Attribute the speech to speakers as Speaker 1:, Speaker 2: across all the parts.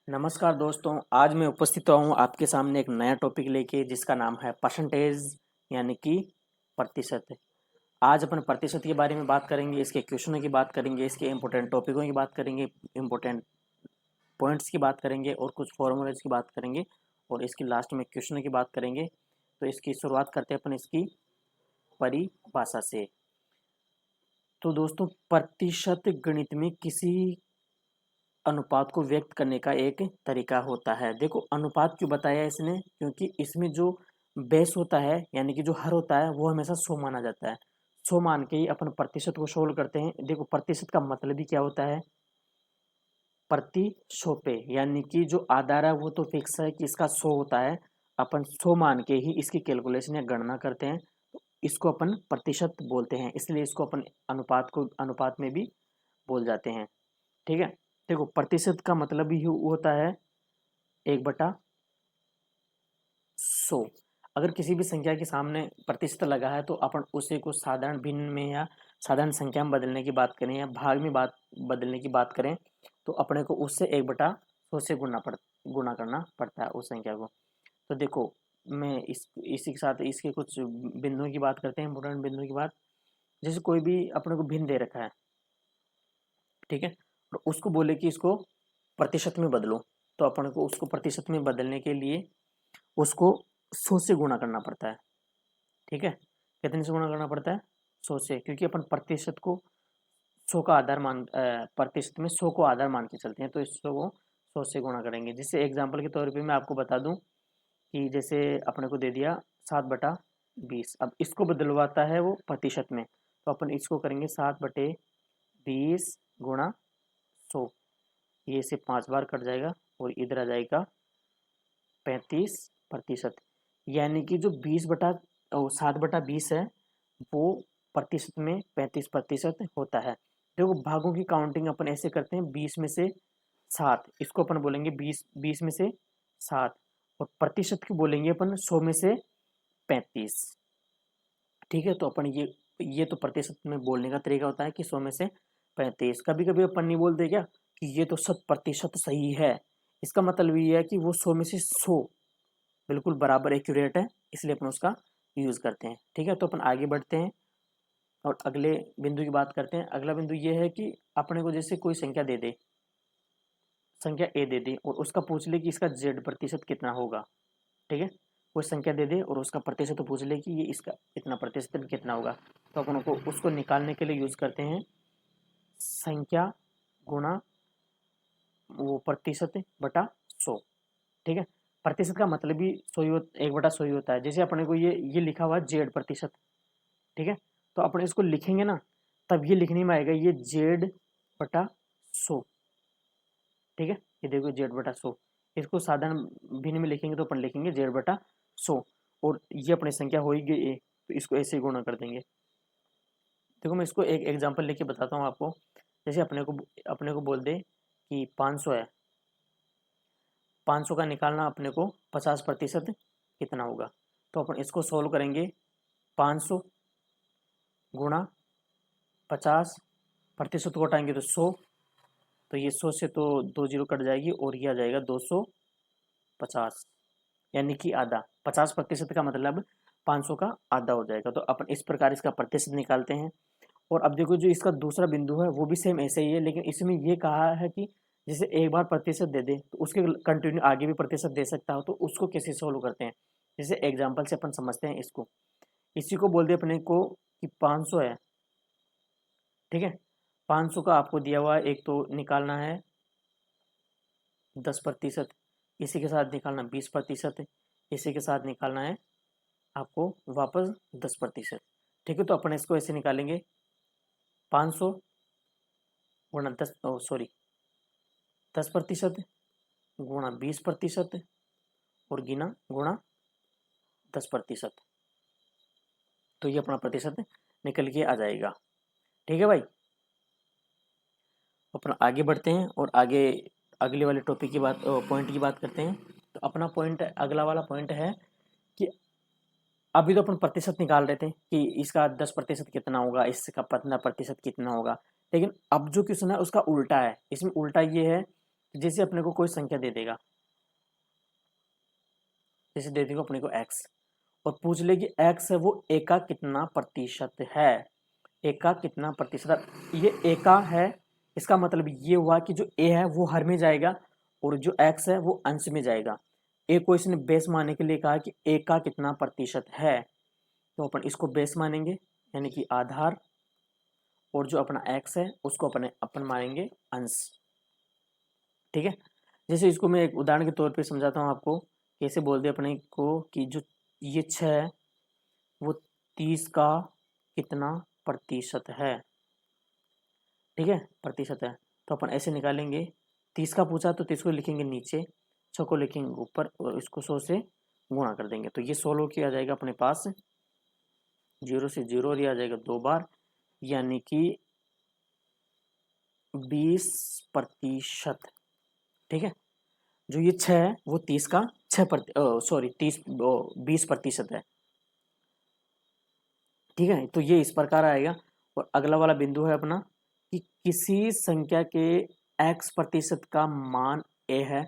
Speaker 1: नमस्कार दोस्तों, आज मैं उपस्थित हुआ हूँ आपके सामने एक नया टॉपिक लेके जिसका नाम है परसेंटेज यानी कि प्रतिशत। आज अपन प्रतिशत के बारे में बात करेंगे, इसके क्वेश्चनों की बात करेंगे, इसके इम्पोर्टेंट टॉपिकों की बात करेंगे, इम्पोर्टेंट पॉइंट्स की बात करेंगे और कुछ फॉर्मूलेज की बात करेंगे और इसकी लास्ट में क्वेश्चनों की बात करेंगे। तो इसकी शुरुआत करते हैं अपन इसकी परिभाषा से। तो दोस्तों, प्रतिशत गणित में किसी अनुपात को व्यक्त करने का एक तरीका होता है। देखो, अनुपात क्यों बताया इसने, क्योंकि इसमें जो बेस होता है यानी कि जो हर होता है वो हमेशा 100 माना जाता है। 100 मान के ही अपन प्रतिशत को सोल्व करते हैं। देखो, प्रतिशत का मतलब ही क्या होता है, प्रति 100 पे, यानी कि जो आधार है वो तो फिक्स है कि इसका 100 होता है। अपन 100 मान के ही इसकी कैलकुलेशन या गणना करते हैं, तो इसको अपन प्रतिशत बोलते हैं। इसलिए इसको अपन अनुपात में भी बोल जाते हैं। ठीक है। देखो, प्रतिशत का मतलब ही होता है 1/100। अगर किसी भी संख्या के सामने प्रतिशत लगा है तो अपन उसे को साधारण भिन्न में या साधारण संख्या में बदलने की बात करें या भाग में बात बदलने की बात करें तो अपने को उससे 1/100 से गुणा करना पड़ता है उस संख्या को। तो देखो, मैं इसी के साथ इसके कुछ बिंदुओं की बात करते हैं, इंपोर्टेंट बिंदुओं की बात। जैसे कोई भी अपने को भिन्न दे रखा है, ठीक है, और उसको बोले कि इसको प्रतिशत में बदलो, तो अपन को उसको प्रतिशत में बदलने के लिए उसको 100 से गुणा करना पड़ता है। ठीक है, कितने से गुणा करना पड़ता है? 100 से, क्योंकि अपन प्रतिशत को 100 का आधार प्रतिशत में 100 को आधार मान के चलते हैं, तो इस 100 को 100 से गुणा करेंगे। जैसे एग्जाम्पल के तौर पे मैं आपको बता दूं कि जैसे अपने को दे दिया 7/20, अब इसको बदलवाता है वो प्रतिशत में, तो अपन इसको करेंगे 7/20 गुणा 100। ये से 5 बार कट जाएगा और इधर आ जाएगा 35%। यानी कि जो 7/20 है वो प्रतिशत में 35% होता है। देखो, भागों की काउंटिंग अपन ऐसे करते हैं, 20 में से 7, इसको अपन बोलेंगे 20 में से 7, और प्रतिशत की बोलेंगे अपन 100 में से 35। ठीक है, तो अपन ये तो प्रतिशत में बोलने का तरीका होता है कि 100 में से 35। कभी कभी अपन नहीं बोलते क्या कि ये तो 100% सही है, इसका मतलब ये है कि वो 100 में से 100 बिल्कुल बराबर एक्यूरेट है, इसलिए अपन उसका यूज करते हैं। ठीक है, तो अपन आगे बढ़ते हैं और अगले बिंदु की बात करते हैं। अगला बिंदु ये है कि अपने को जैसे कोई संख्या दे दे, संख्या ए दे दे और उसका पूछ ले कि इसका जेड प्रतिशत कितना होगा। ठीक है, कोई संख्या दे दे और उसका प्रतिशत पूछ ले कि ये इसका इतना प्रतिशत कितना होगा, तो अपन को उसको निकालने के लिए यूज करते हैं संख्या गुणा वो प्रतिशत बटा 100। ठीक है, प्रतिशत का मतलब ही 1/100 ही होता है। जैसे अपने को ये लिखा हुआ है जेड प्रतिशत, ठीक है, तो अपन इसको लिखेंगे ना, तब ये लिखने में आएगा ये Z/100। ठीक है, ये देखो Z/100, इसको साधारण भिन्न में लिखेंगे तो अपन लिखेंगे Z/100, और ये अपनी संख्या होगी ए, तो इसको ऐसे ही गुणा कर देंगे। देखो, मैं इसको एक एग्जांपल लेके बताता हूँ आपको। जैसे अपने को बोल दे कि 500 है, 500 का निकालना अपने को 50% कितना होगा, तो अपन इसको सोल्व करेंगे। 500 गुणा 50%, को हटाएंगे तो 100, तो ये 100 से तो 2 जीरो कट जाएगी और ये आ जाएगा 250, यानी कि आधा। 50% का मतलब 500 का आधा हो जाएगा। तो अपन इस प्रकार इसका प्रतिशत निकालते हैं। और अब देखो, जो इसका दूसरा बिंदु है वो भी सेम ऐसे ही है, लेकिन इसमें ये कहा है कि जैसे एक बार प्रतिशत दे दे तो उसके कंटिन्यू आगे भी प्रतिशत दे सकता हो, तो उसको कैसे सोल्व करते हैं। जैसे एग्जाम्पल से अपन समझते हैं इसको। इसी को बोल दे अपने को कि 500 है, ठीक है, 500 का आपको दिया हुआ है, एक तो निकालना है 10%, इसी के साथ निकालना 20%, इसी के साथ निकालना है आपको वापस 10%। ठीक है, तो अपन इसको ऐसे निकालेंगे, 500 गुणा 10% गुणा 20% और गुणा 10%, तो ये अपना प्रतिशत निकल के आ जाएगा। ठीक है भाई, अपन आगे बढ़ते हैं और आगे अगले वाले टॉपिक की बात, पॉइंट की बात करते हैं। तो अपना पॉइंट, अगला वाला पॉइंट है कि अभी तो अपन प्रतिशत निकाल रहे थे कि इसका 10% कितना होगा, इसका 15% कितना होगा, लेकिन अब जो क्वेश्चन है उसका उल्टा है। इसमें उल्टा ये है जैसे अपने को कोई संख्या दे देगा, जैसे दे देगा अपने को x, और पूछ ले कि x है वो a का कितना प्रतिशत है, a का कितना प्रतिशत है। ये a का है, इसका मतलब ये हुआ कि जो a है वो हर में जाएगा और जो x है वो अंश में जाएगा। a को इसने बेस मानने के लिए कहा कि a का कितना प्रतिशत है, तो अपन इसको बेस मानेंगे यानी कि आधार, और जो अपना x है उसको अपन मानेंगे अंश। ठीक है, जैसे इसको मैं एक उदाहरण के तौर पे समझाता हूँ आपको, कैसे बोल दे अपने को कि जो ये 6 है वो 30 का कितना प्रतिशत है। ठीक है, प्रतिशत है, तो अपन ऐसे निकालेंगे, 30 का पूछा तो 30 को लिखेंगे नीचे, 6 को लिखेंगे ऊपर और इसको 100 से गुणा कर देंगे, तो ये 16 की आ जाएगा अपने पास, 0 से 0 और ये आ जाएगा 2 बार, यानी कि 20%। ठीक है, जो ये 6 है वो 30 का 20% है। ठीक है, तो ये इस प्रकार आएगा। और अगला वाला बिंदु है अपना कि किसी संख्या के x प्रतिशत का मान a है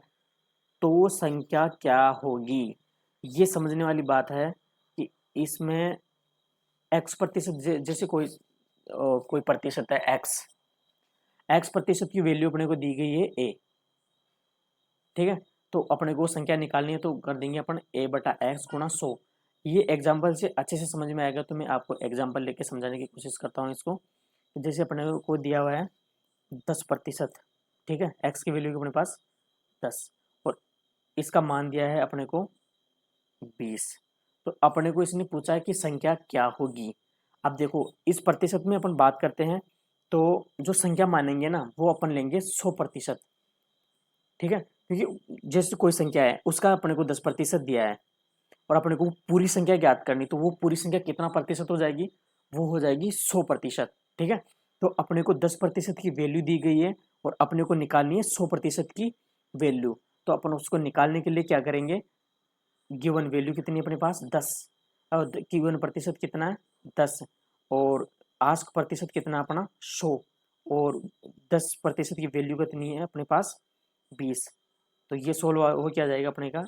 Speaker 1: तो संख्या क्या होगी। ये समझने वाली बात है कि इसमें x प्रतिशत जैसे कोई प्रतिशत है x प्रतिशत की वैल्यू अपने को दी गई है a। ठीक है, तो अपने को संख्या निकालनी है तो कर देंगे अपन a बटा एक्स गुणा 100। ये एग्जाम्पल से अच्छे से समझ में आएगा, तो मैं आपको एग्जाम्पल लेके समझाने की कोशिश करता हूँ इसको। जैसे अपने को दिया हुआ है 10%। ठीक है, एक्स की वैल्यू अपने पास 10 और इसका मान दिया है अपने को 20। तो अपने को इसने पूछा है कि संख्या क्या होगी। अब देखो इस प्रतिशत में अपन बात करते हैं तो जो संख्या मानेंगे ना वो अपन लेंगे 100%। ठीक है, क्योंकि जैसे कोई संख्या है उसका अपने को 10% दिया है और अपने को पूरी संख्या ज्ञात करनी, तो वो पूरी संख्या कितना प्रतिशत हो जाएगी, वो हो जाएगी 100%। ठीक है, तो अपने को 10% की वैल्यू दी गई है और अपने को निकालनी है 100% की वैल्यू। तो अपन उसको निकालने के लिए क्या करेंगे, गिवन वैल्यू कितनी है अपने पास 10, और गिवन प्रतिशत कितना है 10, और आस्क प्रतिशत कितना अपना 100, और 10% की वैल्यू कितनी है अपने पास 20। तो ये 16 हो क्या जाएगा अपने का,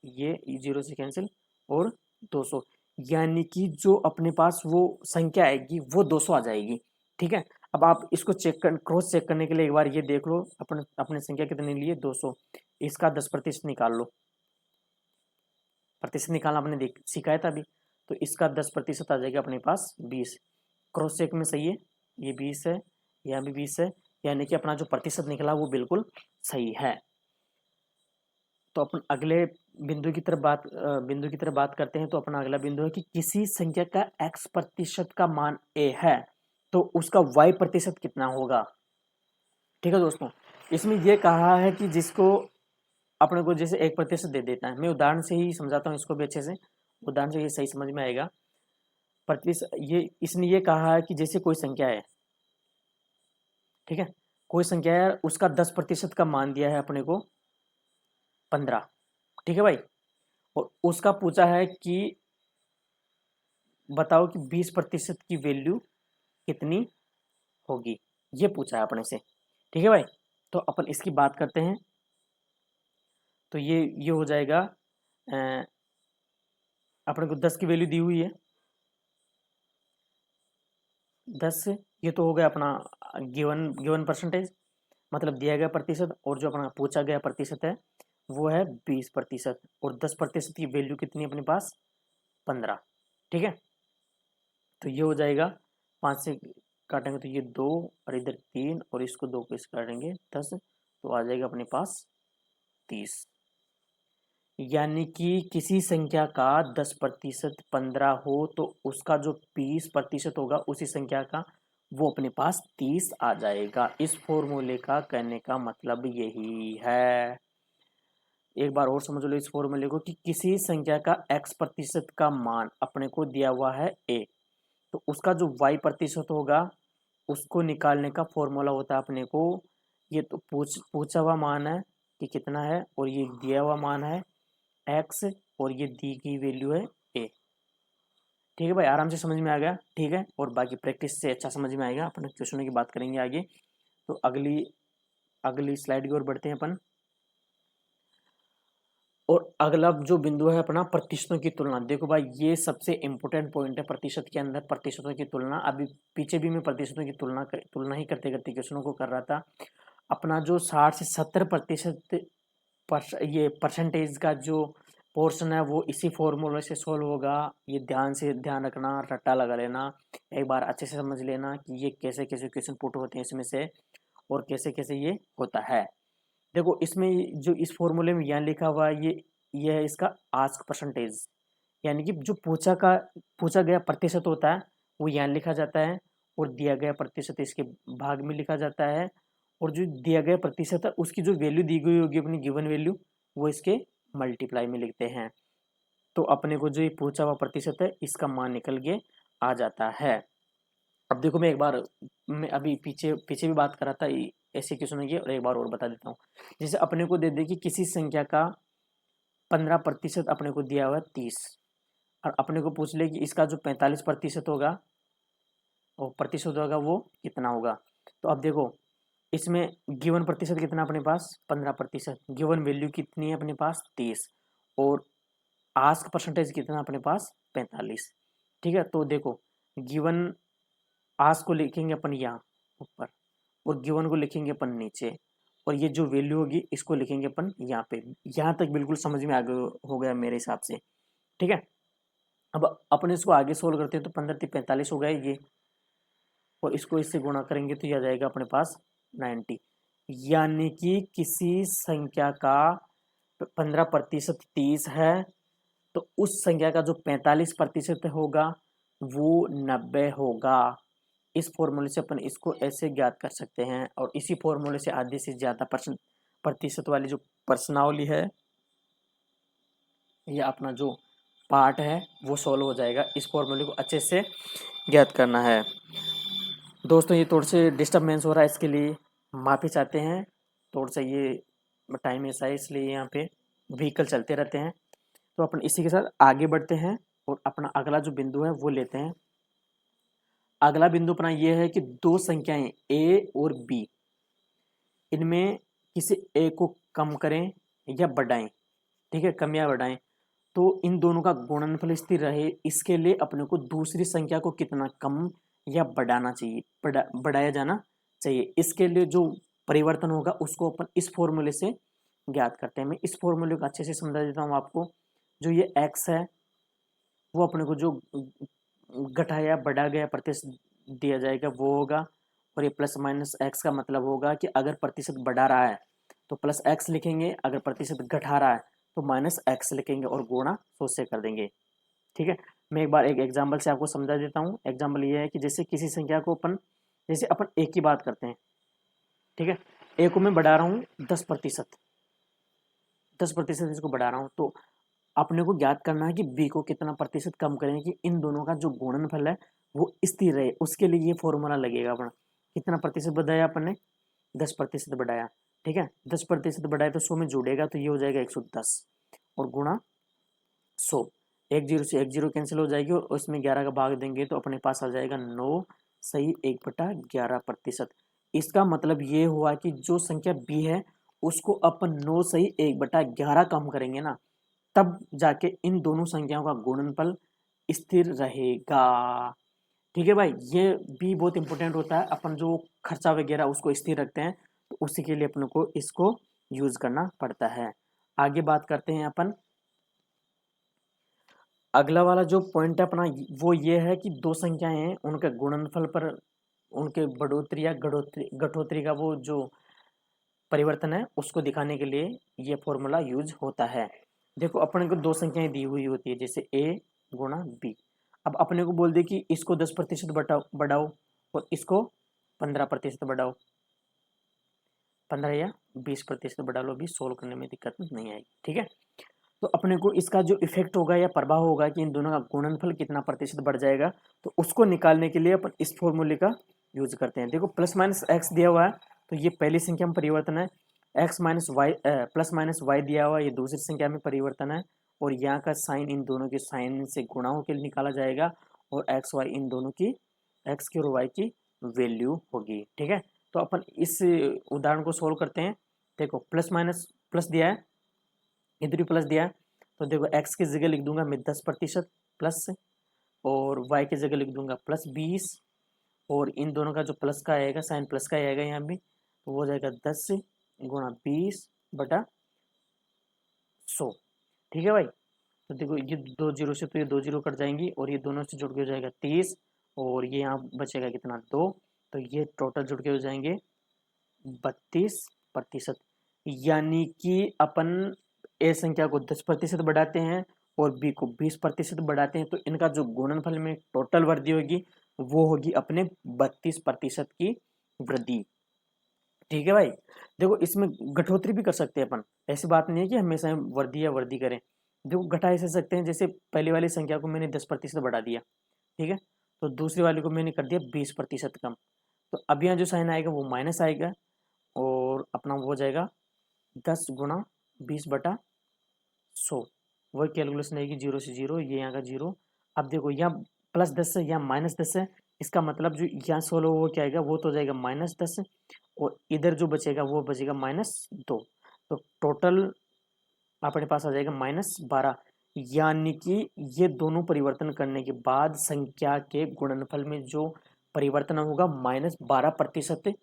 Speaker 1: ये 0 से कैंसिल और 200, यानी कि जो अपने पास वो संख्या आएगी वो 200 आ जाएगी। ठीक है, अब आप इसको क्रॉस चेक करने के लिए एक बार ये देख लो अपने अपने संख्या कितने लिए 200, इसका 10% निकाल लो, प्रतिशत निकालना आपने सीखा है तभी, तो इसका 10% आ जाएगा अपने पास 20। क्रॉस चेक में सही है, ये 20 है, यहाँ भी 20 है, यानी कि अपना जो प्रतिशत निकला वो बिल्कुल सही है। तो अपन अगले बिंदु की तरफ बात करते हैं। तो अपना अगला बिंदु है कि किसी संख्या का x प्रतिशत का मान a है तो उसका y प्रतिशत कितना होगा। ठीक है दोस्तों, इसमें यह कहा है कि जिसको अपने को जैसे 1% दे देता है, मैं उदाहरण से ही समझाता हूँ इसको भी अच्छे से, उदाहरण से ये सही समझ में आएगा। प्रतिशत ये इसने ये कहा है कि जैसे कोई संख्या है, ठीक है, कोई संख्या है उसका 10% का मान दिया है अपने को 15। ठीक है भाई, और उसका पूछा है कि बताओ कि 20% की वैल्यू कितनी होगी, ये पूछा है अपने से। ठीक है भाई, तो अपन इसकी बात करते हैं। तो ये हो जाएगा अपने को 10 की वैल्यू दी हुई है 10, ये तो हो गया अपना गिवन परसेंटेज, मतलब दिया गया प्रतिशत, और जो अपना पूछा गया प्रतिशत है वो है 20%, और 10% की वैल्यू कितनी है अपने पास 15। ठीक है, तो ये हो जाएगा 5 से काटेंगे तो ये 2 और इधर 3 और इसको 2 को इससे काटेंगे 10, तो आ जाएगा अपने पास 30। यानी कि किसी संख्या का 10% 15 हो तो उसका जो 20% होगा उसी संख्या का वो अपने पास 30 आ जाएगा। इस फॉर्मूले का कहने का मतलब यही है। एक बार और समझ लो इस फॉर्मूले को कि किसी संख्या का x% का मान अपने को दिया हुआ है a, तो उसका जो y% होगा उसको निकालने का फॉर्मूला होता है अपने को, ये तो पूछा हुआ मान है कि कितना है और ये दिया हुआ मान है x और ये दी गई वैल्यू है a। ठीक है भाई, आराम से समझ में आ गया। ठीक है, और बाकी प्रैक्टिस से अच्छा समझ में आएगा। अपन क्वेश्चनों की बात करेंगे आगे। तो अगली अगली स्लाइड की ओर बढ़ते हैं अपन। और अगला जो बिंदु है अपना प्रतिशतों की तुलना। देखो भाई ये सबसे इंपॉर्टेंट पॉइंट है प्रतिशत के अंदर, प्रतिशतों की तुलना। अभी पीछे भी मैं प्रतिशतों की तुलना ही करते करते क्वेश्चनों को कर रहा था। अपना जो 60 से 70% ये परसेंटेज का जो पोर्शन है वो इसी फॉर्मूले से सोल्व होगा। ये ध्यान रखना, रट्टा लगा लेना, एक बार अच्छे से समझ लेना कि ये कैसे कैसे क्वेश्चन पुट होते हैं इसमें से, और कैसे कैसे ये होता है। देखो इसमें जो इस फॉर्मूले में यहाँ लिखा हुआ है ये है इसका आस्क परसेंटेज, यानी कि जो पूछा गया प्रतिशत होता है वो यहाँ लिखा जाता है, और दिया गया प्रतिशत इसके भाग में लिखा जाता है, और जो दिया गया प्रतिशत है उसकी जो वैल्यू दी गई होगी अपनी गिवन वैल्यू, वो इसके मल्टीप्लाई में लिखते हैं। तो अपने को जो ये पूछा हुआ प्रतिशत है इसका मान निकल के आ जाता है। अब देखो मैं अभी पीछे पीछे भी बात कर रहा था ऐसे क्वेश्चन की, और एक बार और बता देता हूँ। जैसे अपने को दे दे कि किसी संख्या का 15% अपने को दिया हुआ है 30, और अपने को पूछ ले कि इसका जो 45% होगा और प्रतिशत होगा वो कितना होगा। तो अब देखो इसमें गिवन प्रतिशत कितना अपने पास 15%, गिवन वैल्यू कितनी है अपने पास 30, और आस्क परसेंटेज कितना अपने पास 45। ठीक है, तो देखो गिवन आस्क को लिखेंगे अपन यहाँ ऊपर, और गिवन को लिखेंगे अपन नीचे, और ये जो वैल्यू होगी इसको लिखेंगे अपन यहाँ पे। यहाँ तक बिल्कुल समझ में आ गया हो गया मेरे हिसाब से। ठीक है, अब अपन इसको आगे सोल्व करते हैं तो 15×3 = 45 हो गया ये, और इसको इससे गुणा करेंगे तो यह आ जाएगा अपने पास 90। यानी कि किसी संख्या का 15% 30 है, तो उस संख्या का जो 45% होगा वो 90 होगा। इस फॉर्मूले से अपन इसको ऐसे ज्ञात कर सकते हैं, और इसी फॉर्मूले से आधे से ज्यादा प्रतिशत वाली जो प्रश्नावली है या अपना जो पार्ट है वो सॉल्व हो जाएगा। इस फॉर्मूले को अच्छे से ज्ञात करना है। दोस्तों ये थोड़ा से डिस्टर्बेंस हो रहा है, इसके लिए माफ़ी चाहते हैं। थोड़ा सा ये टाइम ऐसा है इसलिए यहाँ पे व्हीकल चलते रहते हैं। तो अपन इसी के साथ आगे बढ़ते हैं, और अपना अगला जो बिंदु है वो लेते हैं। अगला बिंदु अपना ये है कि दो संख्याएं a और b, इनमें किसी एक को कम करें या बढ़ाएं। ठीक है, कम या बढ़ाएं, तो इन दोनों का गुणनफल स्थिर रहे, इसके लिए अपने को दूसरी संख्या को कितना कम या बढ़ाना चाहिए, बढ़ाया जाना चाहिए। इसके लिए जो परिवर्तन होगा उसको अपन इस फॉर्मूले से ज्ञात करते हैं। मैं इस फॉर्मूले को अच्छे से समझा देता हूँ आपको। जो ये x है वो अपने को जो घटाया बढ़ा गया प्रतिशत दिया जाएगा वो होगा, और ये प्लस माइनस एक्स का मतलब होगा कि अगर प्रतिशत बढ़ा रहा है तो प्लस एक्स लिखेंगे, अगर प्रतिशत घटा रहा है तो माइनस एक्स लिखेंगे, और गुणा 100 से कर देंगे। ठीक है, मैं एक बार एक एग्जाम्पल से आपको समझा देता हूँ। एग्जाम्पल ये है कि जैसे किसी संख्या को अपन, जैसे अपन ए की बात करते हैं। ठीक है, ए को मैं बढ़ा रहा हूँ 10%, 10% इसको बढ़ा रहा हूँ, तो अपने को ज्ञात करना है कि बी को कितना प्रतिशत कम करें कि इन दोनों का जो गुणनफल है वो स्थिर रहे। उसके लिए ये फॉर्मूला लगेगा अपना। कितना प्रतिशत बढ़ाया अपन ने, 10% बढ़ाया। ठीक है, 10% बढ़ाया तो 100 में जुड़ेगा तो ये हो जाएगा 110, और गुणा 100। एक जीरो से एक जीरो कैंसिल हो जाएगी, और उसमें 11 का भाग देंगे तो अपने पास आ जाएगा 9 सही 1/11%। इसका मतलब ये हुआ कि जो संख्या बी है उसको अपन 9 सही 1/11 कम करेंगे ना, तब जाके इन दोनों संख्याओं का गुणनफल स्थिर रहेगा। ठीक है भाई, ये भी बहुत इंपॉर्टेंट होता है। अपन जो खर्चा वगैरह उसको स्थिर रखते हैं तो उसी के लिए अपन को इसको यूज करना पड़ता है। आगे बात करते हैं अपन। अगला वाला जो पॉइंट है अपना वो ये है कि दो संख्याएं हैं, उनके गुणनफल पर उनके बढ़ोतरी या घटोतरी का वो जो परिवर्तन है उसको दिखाने के लिए ये फॉर्मूला यूज होता है। देखो अपने को दो संख्याएं दी हुई होती है, जैसे a गुणा b। अब अपने को बोल दे कि इसको 10% बढ़ाओ और इसको 15% बढ़ाओ, 15 या 20% बढ़ा लो, भी सोल्व करने में दिक्कत नहीं आएगी। ठीक है, तो अपने को इसका जो इफेक्ट होगा या प्रभाव होगा कि इन दोनों का गुणनफल कितना प्रतिशत बढ़ जाएगा, तो उसको निकालने के लिए अपन इस फॉर्मूले का यूज करते हैं। देखो प्लस माइनस एक्स दिया हुआ है तो ये पहली संख्या में परिवर्तन है, x minus y plus minus y दिया हुआ है ये दूसरी संख्या में परिवर्तन है, और यहाँ का साइन इन दोनों के साइन से गुणा होकर निकाला जाएगा, और एक्स वाई इन दोनों की एक्स की और वाई की वैल्यू होगी। ठीक है, तो अपन इस उदाहरण को सोल्व करते हैं। देखो प्लस माइनस प्लस दिया है, इधर भी प्लस दिया है, तो देखो x की जगह लिख दूंगा मैं 10% प्लस, और y की जगह लिख दूंगा प्लस 20, और इन दोनों का जो प्लस का आएगा साइन प्लस का आएगा यहाँ भी, तो वो हो जाएगा 10 गुणा 20/100। ठीक है भाई। तो देखो ये 2 जीरो से तो ये 2 जीरो कट जाएंगी, और ये दोनों से जुड़ के हो जाएगा 30, और ये यहाँ बचेगा कितना 2, तो ये टोटल जुड़ के हो जाएंगे 32%। यानी कि अपन ए संख्या को 10% बढ़ाते हैं और बी को 20% बढ़ाते हैं, तो इनका जो गुणनफल में टोटल वृद्धि होगी वो होगी अपने 32% की वृद्धि। ठीक है भाई। देखो इसमें घटोतरी भी कर सकते हैं अपन, ऐसी बात नहीं है कि हमेशा हम वृद्धि या वृद्धि करें। देखो घटा ऐसे सकते हैं, जैसे पहली वाली संख्या को मैंने 10% बढ़ा दिया, ठीक है, तो दूसरी वाली को मैंने कर दिया 20% कम, तो अब यहाँ जो साइन आएगा वो माइनस आएगा, और अपना वो हो जाएगा 10 गुणा 20/100। वही कैलकुलेशन आएगी, 0 से 0, ये यहाँ का 0। अब देखो यहाँ +10 है, यहाँ -10 है, इसका मतलब जो यहाँ 16 वो क्या आएगा, वो तो हो जाएगा -10, और इधर जो बचेगा वो बचेगा -2, तो टोटल अपने पास आ जाएगा -12। यानी कि ये दोनों परिवर्तन करने के बाद संख्या के गुणनफल में जो परिवर्तन होगा -12%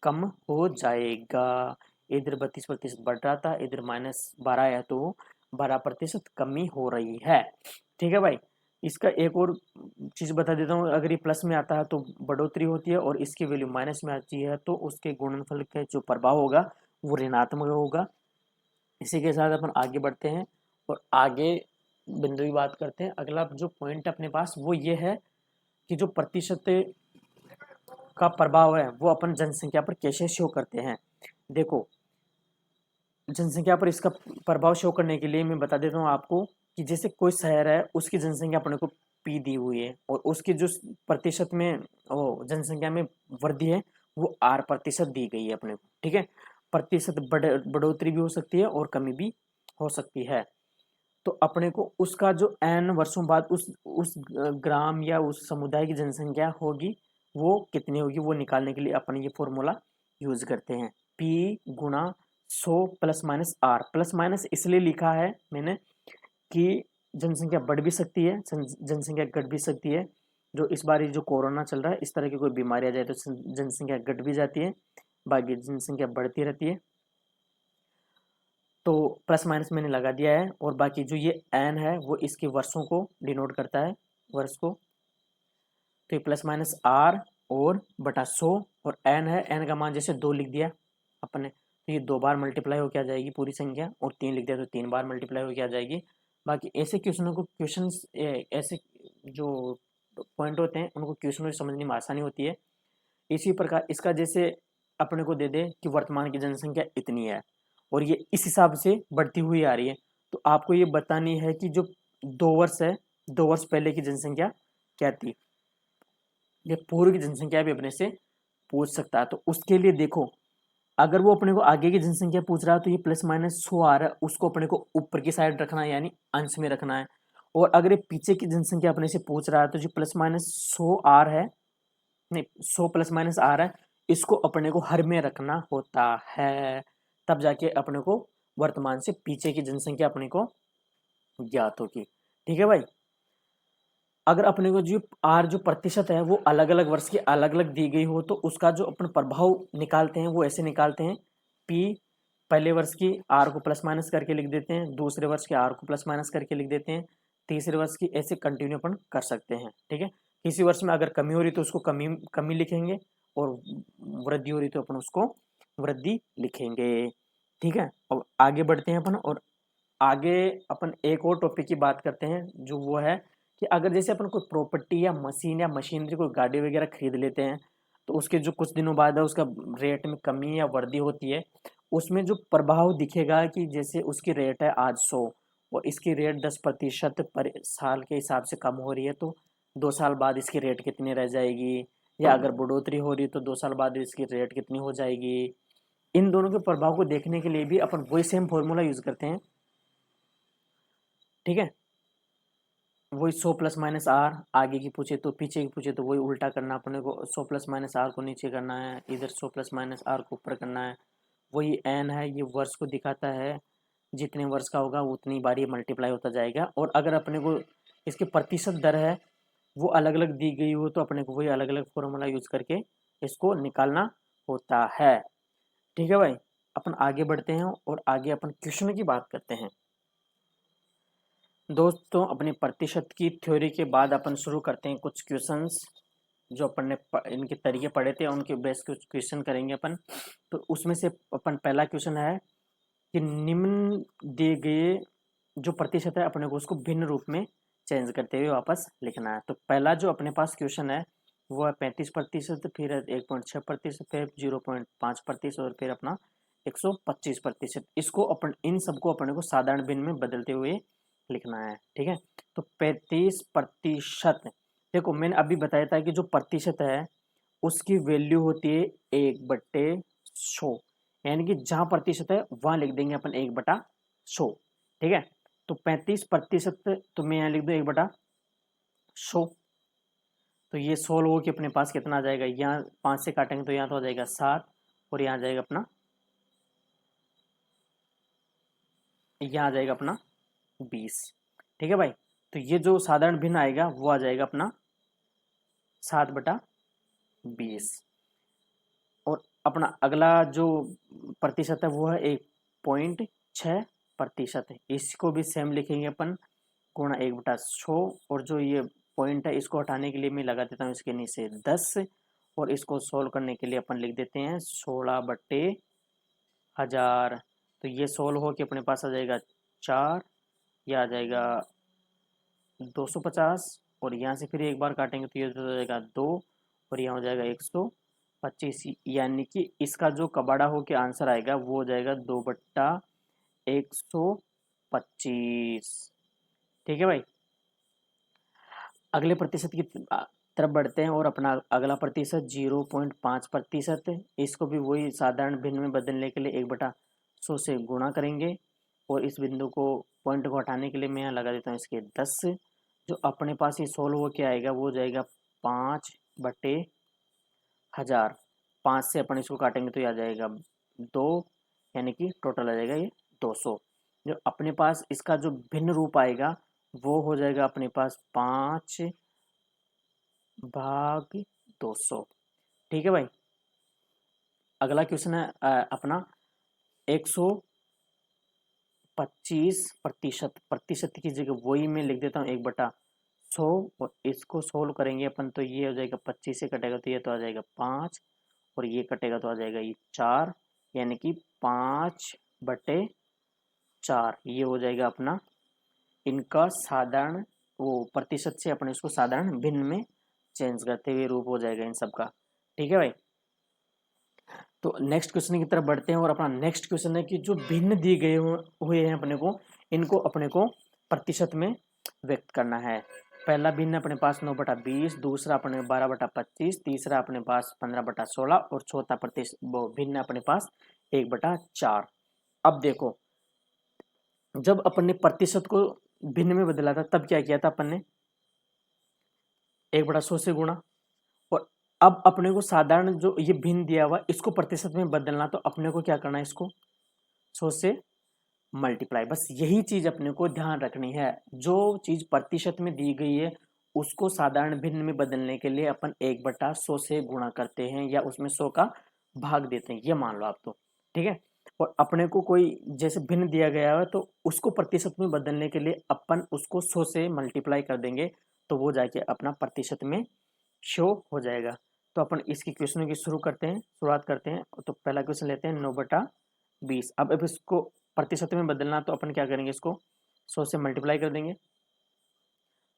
Speaker 1: कम हो जाएगा। इधर 32% बढ़ रहा था, इधर -12 है, तो 12% कमी हो रही है। ठीक है भाई। इसका एक और चीज बता देता हूँ, अगर ये प्लस में आता है तो बढ़ोतरी होती है, और इसकी वैल्यू माइनस में आती है तो उसके गुणनफल का जो प्रभाव होगा वो ऋणात्मक होगा। इसी के साथ अपन आगे बढ़ते हैं और आगे बिंदु की बात करते हैं। अगला जो पॉइंट अपने पास वो ये है कि जो प्रतिशत का प्रभाव है वो अपन जनसंख्या पर कैसे शो करते हैं। देखो जनसंख्या पर इसका प्रभाव शो करने के लिए मैं बता देता हूँ आपको कि जैसे कोई शहर है, उसकी जनसंख्या अपने को पी दी हुई है, और उसकी जो प्रतिशत में वो जनसंख्या में वृद्धि है वो R% दी गई है अपने को। ठीक है, प्रतिशत बढ़ोतरी भी हो सकती है और कमी भी हो सकती है। तो अपने को उसका जो n वर्षों बाद उस ग्राम या उस समुदाय की जनसंख्या होगी वो कितनी होगी, वो निकालने के लिए अपन ये फॉर्मूला यूज करते हैं, P गुणा 100 ± R। प्लस माइनस इसलिए लिखा है मैंने कि जनसंख्या बढ़ भी सकती है, जनसंख्या घट भी सकती है। जो इस बार जो कोरोना चल रहा है, इस तरह की कोई बीमारी आ जाए तो जनसंख्या घट भी जाती है, बाकी जनसंख्या बढ़ती रहती है। तो प्लस माइनस मैंने लगा दिया है, और बाकी जो ये n है वो इसके वर्षों को डिनोट करता है, वर्ष को। तो ये प्लस माइनस R और बटा 100, और n है, n का मान जैसे 2 लिख दिया अपने, तो ये 2 बार मल्टीप्लाई होकर आ जाएगी पूरी संख्या, और 3 लिख दिया तो 3 बार मल्टीप्लाई होकर आ जाएगी। बाकी ऐसे क्वेश्चनों को ऐसे जो पॉइंट होते हैं उनको क्वेश्चनों को समझने में आसानी होती है। इसी प्रकार इसका जैसे अपने को दे दे कि वर्तमान की जनसंख्या इतनी है और ये इस हिसाब से बढ़ती हुई आ रही है, तो आपको ये बतानी है कि जो 2 वर्ष है, 2 वर्ष पहले की जनसंख्या क्या थी। ये पूर्व की जनसंख्या भी अपने से पूछ सकता है, तो उसके लिए देखो अगर वो अपने को आगे की जनसंख्या पूछ रहा है तो ये प्लस माइनस 100 आ रहा है, उसको अपने को ऊपर की साइड रखना है, यानी अंश में रखना है। और अगर ये पीछे की जनसंख्या अपने से पूछ रहा है तो जो प्लस माइनस 100 आर है, नहीं 100 प्लस माइनस आर है, इसको अपने को हर में रखना होता है, तब जाके अपने को वर्तमान से पीछे की जनसंख्या अपने को ज्ञात होगी। ठीक है भाई। अगर अपने को जो आर जो प्रतिशत है वो अलग अलग वर्ष की अलग अलग दी गई हो तो उसका जो अपन प्रभाव निकालते हैं वो ऐसे निकालते हैं, पी पहले वर्ष की आर को प्लस माइनस करके लिख देते हैं, दूसरे वर्ष के आर को प्लस माइनस करके लिख देते हैं, तीसरे वर्ष की, ऐसे कंटिन्यू अपन कर सकते हैं। ठीक है, किसी वर्ष में अगर कमी हो रही तो उसको कमी कमी लिखेंगे, और वृद्धि हो रही तो अपन उसको वृद्धि लिखेंगे। ठीक है, अब आगे बढ़ते हैं अपन, और आगे अपन एक और टॉपिक की बात करते हैं, जो वो है कि अगर जैसे अपन कोई प्रॉपर्टी या मशीन या मशीनरी कोई गाड़ी वगैरह खरीद लेते हैं, तो उसके जो कुछ दिनों बाद है उसका रेट में कमी या वृद्धि होती है, उसमें जो प्रभाव दिखेगा कि जैसे उसकी रेट है आज 100 और इसकी रेट 10% पर साल के हिसाब से कम हो रही है, तो 2 साल बाद इसकी रेट कितनी रह जाएगी, या अगर बढ़ोतरी हो रही है तो 2 साल बाद इसकी रेट कितनी हो जाएगी। इन दोनों के प्रभाव को देखने के लिए भी अपन वही सेम फॉर्मूला यूज करते हैं। ठीक है, वही 100 प्लस माइनस आर, आगे की पूछे तो पीछे की पूछे तो वही उल्टा करना अपने को, 100 प्लस माइनस आर को नीचे करना है, इधर 100 प्लस माइनस आर को ऊपर करना है। वही एन है, ये वर्ष को दिखाता है, जितने वर्ष का होगा उतनी बार ये मल्टीप्लाई होता जाएगा। और अगर अपने को इसके प्रतिशत दर है वो अलग अलग दी गई हो तो अपने को वही अलग अलग फॉर्मूला यूज करके इसको निकालना होता है। ठीक है भाई, अपन आगे बढ़ते हैं और आगे अपन क्वेश्चन की बात करते हैं। दोस्तों अपने प्रतिशत की थ्योरी के बाद अपन शुरू करते हैं कुछ क्वेश्चंस जो अपन ने इनके तरीके पढ़े थे उनके बेस कुछ क्वेश्चन करेंगे अपन। तो उसमें से अपन पहला क्वेश्चन है कि निम्न दिए गए जो प्रतिशत है अपने को उसको भिन्न रूप में चेंज करते हुए वापस लिखना है। तो पहला जो अपने पास क्वेश्चन है वो है 35%, फिर 1.6%, फिर 0.5% और फिर अपना 125%। इसको अपन इन सबको अपने को साधारण भिन्न में बदलते हुए लिखना है। ठीक है, तो 35%, देखो मैंने अभी बताया था कि जो प्रतिशत है उसकी वैल्यू होती है 1/100, यानी कि जहां प्रतिशत है वहां लिख देंगे अपन 1/100। ठीक है, तो 35% तो मैं यहाँ लिख दूँ 1/100। तो ये 100 लोगों के अपने पास कितना आ जाएगा, यहाँ 5 से काटेंगे तो यहाँ तो आ जाएगा 7 और यहाँ आ जाएगा अपना, यहाँ आ जाएगा अपना 20। ठीक है भाई, तो ये जो साधारण भिन्न आएगा वो आ जाएगा अपना 7/20। और अपना अगला जो प्रतिशत है वो है 1.6%। इसको भी सेम लिखेंगे अपन, गुणा 1/100। और जो ये पॉइंट है इसको हटाने के लिए मैं लगा देता हूँ इसके नीचे 10, और इसको सोल्व करने के लिए अपन लिख देते हैं 16/1000। तो ये सोल्व हो के अपने पास आ जाएगा 4, यह आ जाएगा 250, और यहाँ से फिर एक बार काटेंगे तो ये हो जाएगा 2, और यहाँ हो जाएगा 125। यानी कि इसका जो कबाड़ा हो के आंसर आएगा वो हो जाएगा 2/125। ठीक है भाई, अगले प्रतिशत की तरफ बढ़ते हैं और अपना अगला प्रतिशत 0.5%। इसको भी वही साधारण भिन्न में बदलने के लिए 1/100 से गुणा करेंगे, और इस बिंदु को पॉइंट को हटाने के लिए मैं यहाँ लगा देता हूँ इसके 10। जो अपने पास ये सोल्व हो के आएगा वो जाएगा 5/1000। 5 से अपन इसको काटेंगे तो ये आ जाएगा 2, यानी कि टोटल आ जाएगा ये 200। जो अपने पास इसका जो भिन्न रूप आएगा वो हो जाएगा अपने पास 5/200। ठीक है भाई, अगला क्वेश्चन है अपना 125%। प्रतिशत की जगह वही मैं लिख देता हूँ 1/100, और इसको सोल्व करेंगे अपन तो ये हो जाएगा 25 से कटेगा तो ये तो आ जाएगा 5, और ये कटेगा तो आ जाएगा ये 4, यानी कि 5/4। ये हो जाएगा अपना इनका साधारण वो प्रतिशत से अपने इसको साधारण भिन्न में चेंज करते हुए रूप हो जाएगा इन सबका। ठीक है भाई, तो नेक्स्ट क्वेश्चन की तरफ बढ़ते हैं और अपना नेक्स्ट क्वेश्चन है कि जो भिन्न दिए गए हुए हैं अपने को, इनको अपने को प्रतिशत में व्यक्त करना है। पहला भिन्न अपने पास 9/20, दूसरा अपने 12/25, तीसरा अपने पास 15/16 और चौथा भिन्न अपने पास 1/4। अब देखो, जब अपन ने प्रतिशत को भिन्न में बदला था तब क्या किया था अपन ने, 1/100 से गुणा, और अब अपने को साधारण जो ये भिन्न दिया हुआ इसको प्रतिशत में बदलना, तो अपने को क्या करना है, इसको 100 से मल्टीप्लाई। बस यही चीज अपने को ध्यान रखनी है, जो चीज प्रतिशत में दी गई है उसको साधारण भिन्न में बदलने के लिए अपन 1/100 से गुणा करते हैं या उसमें 100 का भाग देते हैं, ये मान लो आप तो। ठीक है, और अपने को कोई जैसे भिन्न दिया गया है तो उसको प्रतिशत में बदलने के लिए अपन उसको 100 से मल्टीप्लाई कर देंगे, तो वो जाके अपना प्रतिशत में शो हो जाएगा। तो अपन इसकी क्वेश्चनों की शुरुआत करते हैं। तो पहला क्वेश्चन लेते हैं 9/20। अब इसको प्रतिशत में बदलना तो अपन क्या करेंगे, इसको 100 से मल्टीप्लाई कर देंगे।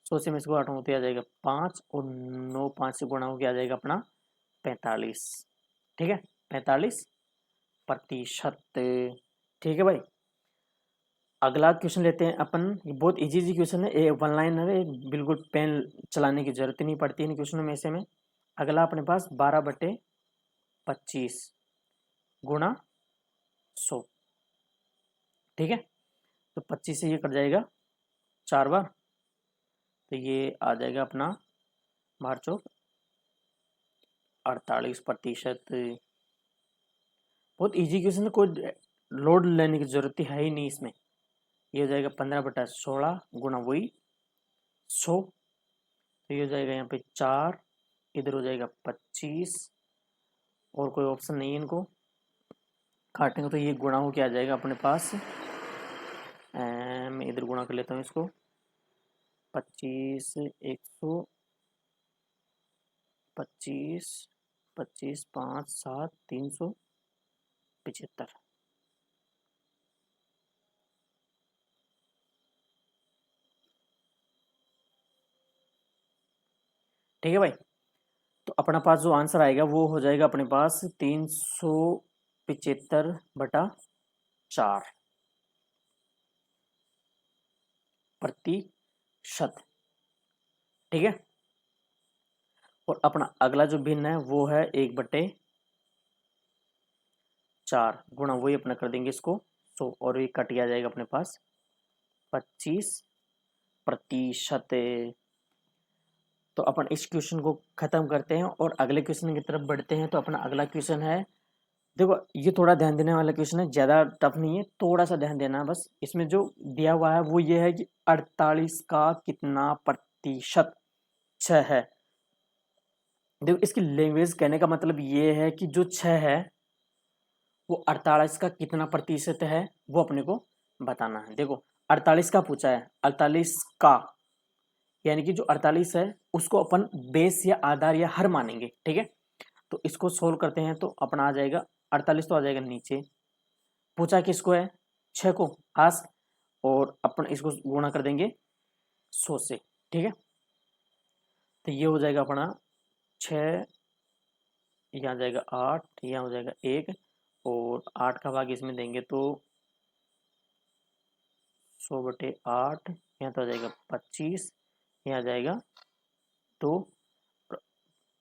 Speaker 1: 100 से मैं इसको हटाऊँ तो आ जाएगा 5, और 9 5 से गुणा होकर आ जाएगा अपना 45। ठीक है, 45%। ठीक है भाई, अगला क्वेश्चन लेते हैं अपन। ये बहुत इजी क्वेश्चन है, ये वन लाइनर है, बिल्कुल पेन चलाने की जरूरत ही नहीं पड़ती इन क्वेश्चनों में से में। अगला अपने पास 12/25 गुणा 100। ठीक है, तो 25 से ये कट जाएगा 4 बार, तो ये आ जाएगा अपना बाहर चौक 48%। बहुत इजी क्वेश्चन है, कोई लोड लेने की जरूरत है ही नहीं इसमें। ये हो जाएगा 15/16 गुणा वही 100। तो ये हो जाएगा यहाँ पे 4, इधर हो जाएगा 25, और कोई ऑप्शन नहीं है इनको काटेंगे, तो ये गुणा हो के आ जाएगा अपने पास। मैं इधर गुणा कर लेता हूँ इसको, 25, 100, 25, 25, 5, 7, 375। ठीक है भाई। तो अपना पास जो आंसर आएगा वो हो जाएगा अपने पास 375/4 प्रतिशत। ठीक है। और अपना अगला जो भिन्न है वो है 1/4 गुणा वही अपना कर देंगे इसको 100, और ये कट आ जाएगा अपने पास 25%। तो अपन इस क्वेश्चन को खत्म करते हैं और अगले क्वेश्चन की तरफ बढ़ते हैं। तो अपना अगला क्वेश्चन है, देखो ये थोड़ा ध्यान देने वाला क्वेश्चन है, ज्यादा टफ नहीं है, थोड़ा सा ध्यान देना है बस। इसमें जो दिया हुआ है वो ये है कि 48 का कितना प्रतिशत 6 है। देखो इसकी लैंग्वेज कहने का मतलब ये है कि जो 6 है वो 48 का कितना प्रतिशत है वो अपने को बताना है। देखो 48 का पूछा है, 48 का यानी कि जो 48 है उसको अपन बेस या आधार या हर मानेंगे। ठीक है। तो इसको सोल्व करते हैं तो अपना आ जाएगा 48 तो आ जाएगा नीचे, पूछा किसको है 6 को आस, और अपन इसको गुणा कर देंगे 100 से। ठीक है। तो ये हो जाएगा अपना 6, यहाँ जाएगा 8, यहाँ हो जाएगा 1, और 8 का भाग इसमें देंगे तो 100/8, यहाँ तो आ जाएगा 25, यहाँ जाएगा 2,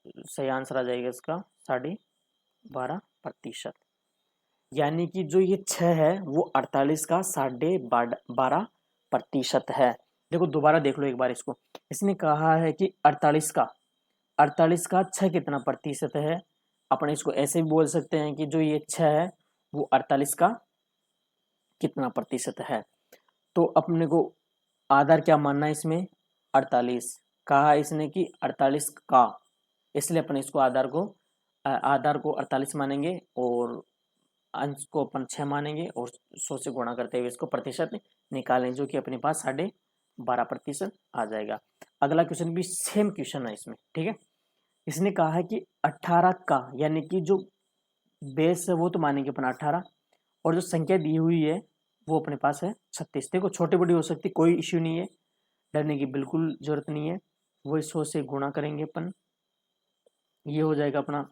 Speaker 1: सही आंसर आ जाएगा इसका 12.5%। यानी कि जो ये 6 है वो 48 का 12.5% है। देखो दोबारा देख लो एक बार इसको, इसने कहा है कि 48 का 6 कितना प्रतिशत है। अपन इसको ऐसे भी बोल सकते हैं कि जो ये 6 है वो 48 का कितना प्रतिशत है। तो अपने को आधार क्या मानना है इसमें, 48 कहा इसने कि 48 का, इसलिए अपन इसको आधार को 48 मानेंगे और अंश को अपन 6 मानेंगे, और 100 से गुणा करते हुए इसको प्रतिशत निकालें, जो कि अपने पास 12.5% आ जाएगा। अगला क्वेश्चन भी सेम क्वेश्चन है इसमें। ठीक है। इसने कहा है कि 18 का, यानी कि जो बेस है वो तो मानेंगे अपन 18, और जो संख्या दी हुई है वो अपने पास है 36। देखो छोटी बड़ी हो सकती, कोई इश्यू नहीं है, डरने की बिल्कुल जरूरत नहीं है। वही 100 से गुणा करेंगे अपन, ये हो जाएगा अपना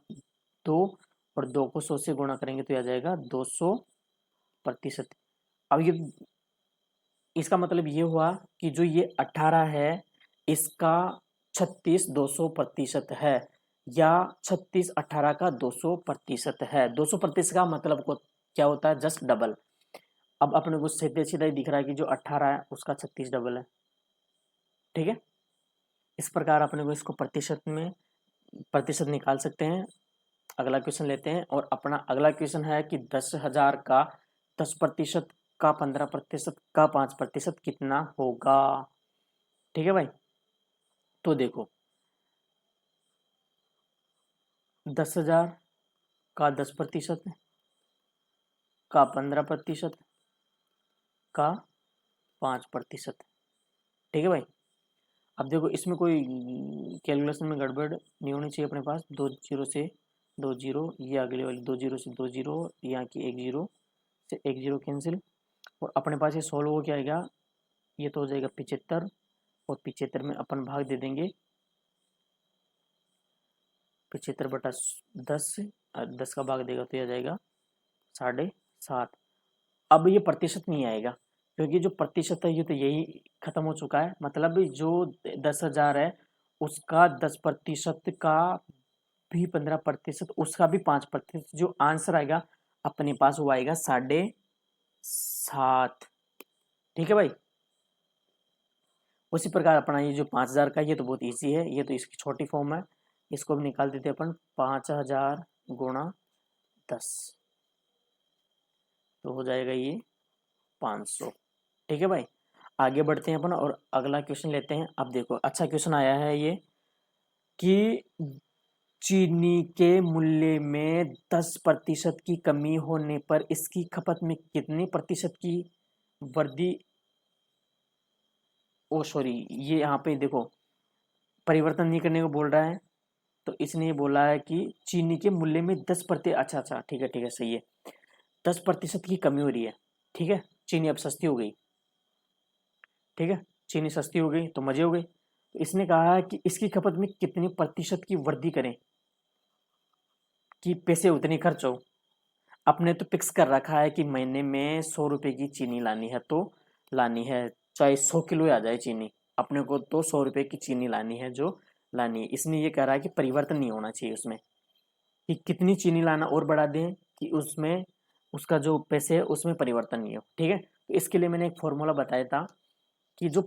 Speaker 1: 2, और 2 को 100 से गुणा करेंगे तो आ जाएगा 200%। अब ये इसका मतलब ये हुआ कि जो ये 18 है इसका 36 200% है, या 36 18 का 200% है। 200% का मतलब को क्या होता है, जस्ट डबल। अब अपने को सीधे सीधा ही दिख रहा है कि जो 18 है उसका 36 डबल है। ठीक है। इस प्रकार अपने को इसको प्रतिशत निकाल सकते हैं। अगला क्वेश्चन लेते हैं, और अपना अगला क्वेश्चन है कि 10,000 का 10% का 15% का 5% कितना होगा। ठीक है भाई। तो देखो 10,000 का 10% का 15% का 5%। ठीक है भाई। अब देखो इसमें कोई कैलकुलेशन में गड़बड़ नहीं होनी चाहिए। अपने पास 2 जीरो से 2 जीरो, ये अगले वाली 2 जीरो से 2 जीरो, यहाँ की 1 जीरो से 1 जीरो कैंसिल, और अपने पास ये 16 हो क्या आएगा, ये तो हो जाएगा 75, और 75 में अपन भाग दे देंगे 75/10, 10 का भाग देगा तो यह जाएगा 7.5। अब ये प्रतिशत नहीं आएगा, क्योंकि जो प्रतिशत है ये तो यही खत्म हो चुका है। मतलब जो 10,000 है उसका 10% का भी 15%, उसका भी 5%, जो आंसर आएगा अपने पास वो आएगा 7.5। ठीक है भाई। उसी प्रकार अपना ये जो 5000 का, ये तो बहुत इजी है, ये तो इसकी छोटी फॉर्म है, इसको भी निकाल देते हैं अपन। 5000 गुणा 10 तो हो जाएगा ये 500। ठीक है भाई, आगे बढ़ते हैं अपन और अगला क्वेश्चन लेते हैं। अब देखो अच्छा क्वेश्चन आया है ये कि चीनी के मूल्य में 10% की कमी होने पर इसकी खपत में कितने प्रतिशत की वृद्धि, ओ सॉरी, ये यहाँ पे देखो परिवर्तन नहीं करने को बोल रहा है, तो इसने ये बोला है कि चीनी के मूल्य में 10%, अच्छा अच्छा ठीक है सही है, 10% की कमी हो रही है। ठीक है, चीनी अब सस्ती हो गई। ठीक है, चीनी सस्ती हो गई तो मजे हो गए। तो इसने कहा है कि इसकी खपत में कितनी प्रतिशत की वृद्धि करें कि पैसे उतने खर्च हो। अपने तो फिक्स कर रखा है कि महीने में 100 रुपए की चीनी लानी है तो लानी है, चाहे 100 किलो आ जाए चीनी, अपने को तो 100 रुपए की चीनी लानी है जो लानी है। इसने ये कह रहा है कि परिवर्तन नहीं होना चाहिए उसमें, कि कितनी चीनी लाना और बढ़ा दें कि उसमें उसका जो पैसे है उसमें परिवर्तन नहीं हो। ठीक है, तो इसके लिए मैंने एक फॉर्मूला बताया था कि जो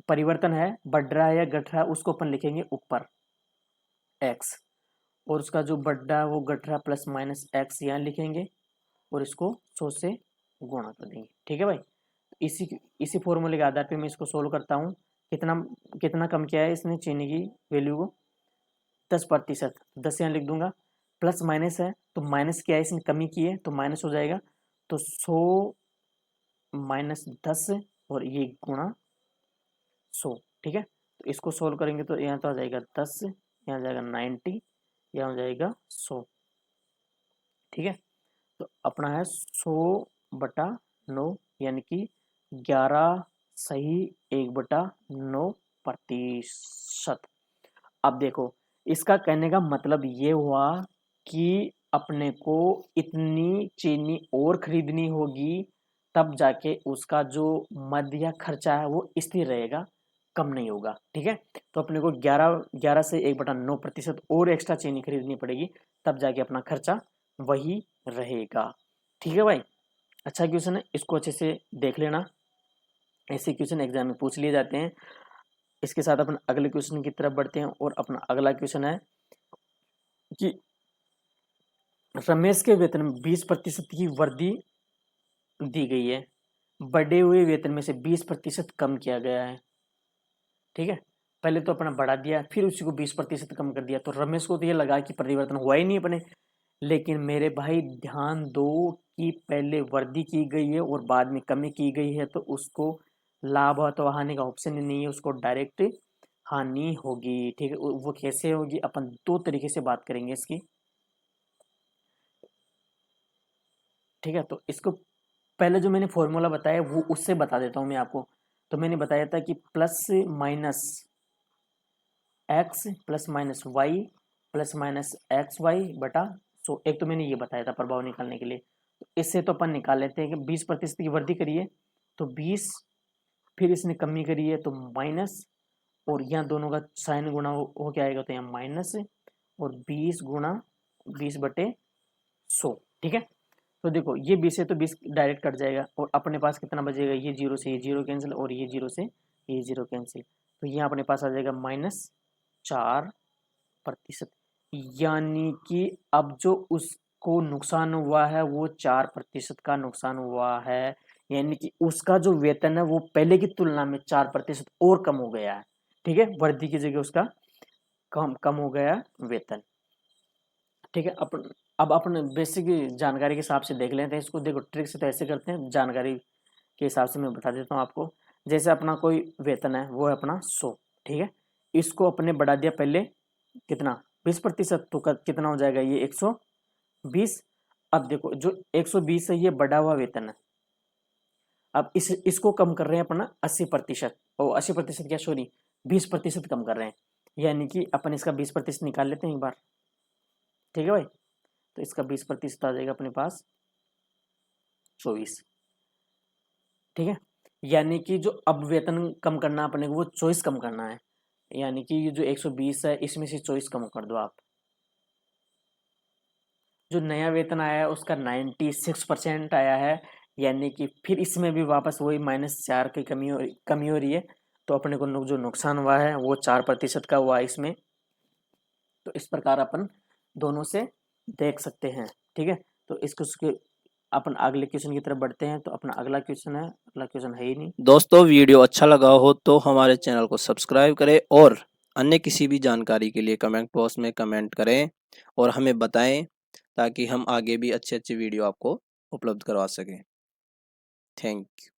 Speaker 1: परिवर्तन है बढ़ रहा है या घट रहा है उसको अपन लिखेंगे ऊपर एक्स, और उसका जो बढ़ रहा है वो घट रहा है प्लस माइनस एक्स यहाँ लिखेंगे, और इसको 100 से गुणा कर देंगे। ठीक है भाई, इसी इसी फॉर्मूले के आधार पे मैं इसको सोल्व करता हूँ। कितना कितना कम किया है इसने चीनी की वैल्यू को, 10%, 10 यहाँ लिख दूंगा, प्लस माइनस है तो माइनस किया है इसने, कमी की है तो माइनस हो जाएगा, तो 100 माइनस 10 और ये गुणा 100। ठीक है, तो इसको सोल्व करेंगे तो यहाँ तो आ जाएगा 10, यहाँ जाएगा 90, यहाँ हो जाएगा 100। ठीक है, तो अपना है 100/9 यानी कि 11 सही 1/9%। अब देखो इसका कहने का मतलब ये हुआ कि अपने को इतनी चीनी और खरीदनी होगी, तब जाके उसका जो मद या खर्चा है वो स्थिर रहेगा, कम नहीं होगा। ठीक है, तो अपने को 11 से 1/9% और एक्स्ट्रा चीनी खरीदनी पड़ेगी, तब जाके अपना खर्चा वही रहेगा। ठीक है भाई, अच्छा क्वेश्चन है, इसको अच्छे से देख लेना, ऐसे क्वेश्चन एग्जाम में पूछ लिए जाते हैं। इसके साथ अपन अगले क्वेश्चन की तरफ बढ़ते हैं, और अपना अगला क्वेश्चन है कि रमेश के वेतन में 20% की वृद्धि दी गई है, बढ़े हुए वेतन में से 20% कम किया गया है। ठीक है, पहले तो अपना बढ़ा दिया फिर उसी को 20% कम कर दिया, तो रमेश को तो ये लगा कि परिवर्तन हुआ ही नहीं अपने, लेकिन मेरे भाई ध्यान दो कि पहले वृद्धि की गई है और बाद में कमी की गई है, तो उसको लाभ अथवा हानि का ऑप्शन ही नहीं है, उसको डायरेक्ट हानि होगी। ठीक है, वो कैसे होगी अपन दो तरीके से बात करेंगे इसकी। ठीक है, तो इसको पहले जो मैंने फॉर्मूला बताया वो उससे बता देता हूँ मैं आपको। तो मैंने बताया था कि plus minus x plus minus y plus minus x y बटा 100, एक तो मैंने ये बताया था प्रभाव निकालने के लिए। तो इससे तो अपन निकाल लेते हैं कि 20% की वृद्धि करिए तो 20, फिर इसने कमी करी है तो माइनस, और यहाँ दोनों का साइन गुणा हो क्या आएगा, तो यहाँ माइनस, और 20 गुणा 20/100। ठीक है, तो देखो ये 20 है तो 20 डायरेक्ट कट जाएगा, और अपने पास कितना बचेगा, ये जीरो से ये जीरो कैंसिल, और ये जीरो से ये जीरो कैंसिल, तो यहाँ अपने पास आ जाएगा -4%। यानी कि अब जो उसको नुकसान हुआ है वो 4% का नुकसान हुआ है, यानी कि उसका जो वेतन है वो पहले की तुलना में 4% और कम हो गया है। ठीक है, वृद्धि की जगह उसका कम कम हो गया वेतन। ठीक है, अपन अब अपन बेसिक जानकारी के हिसाब से देख लेते हैं इसको। देखो ट्रिक से तो ऐसे करते हैं, जानकारी के हिसाब से मैं बता देता हूँ आपको। जैसे अपना कोई वेतन है वो है अपना 100, ठीक है, इसको अपने बढ़ा दिया पहले कितना 20%, तो कितना हो जाएगा ये 120। अब देखो जो 120 है ये बढ़ा हुआ वेतन है, अब इसको कम कर रहे हैं अपना 80%, और 80% क्या सॉरी 20% कम कर रहे हैं, यानी कि अपन इसका 20% निकाल लेते हैं एक बार। ठीक है भाई, तो इसका 20% आ जाएगा अपने पास 24। ठीक है, यानी कि जो अब वेतन कम करना है अपने को वो 24 कम करना है, यानी कि ये जो 120 है इसमें से 24 कम कर दो आप। जो नया वेतन आया है उसका 96% आया है, यानी कि फिर इसमें भी वापस वही -4 की कमी हो रही है। तो अपने को जो नुकसान हुआ है वो 4% का हुआ इसमें। तो इस प्रकार अपन दोनों से देख सकते हैं। ठीक है, तो इसको अपन अगले क्वेश्चन की तरफ बढ़ते हैं। तो अपना अगला क्वेश्चन है ही नहीं।
Speaker 2: दोस्तों वीडियो अच्छा लगा हो तो हमारे चैनल को सब्सक्राइब करें और अन्य किसी भी जानकारी के लिए कमेंट बॉक्स में कमेंट करें और हमें बताएं, ताकि हम आगे भी अच्छे अच्छे वीडियो आपको उपलब्ध करवा सकें। Thank you.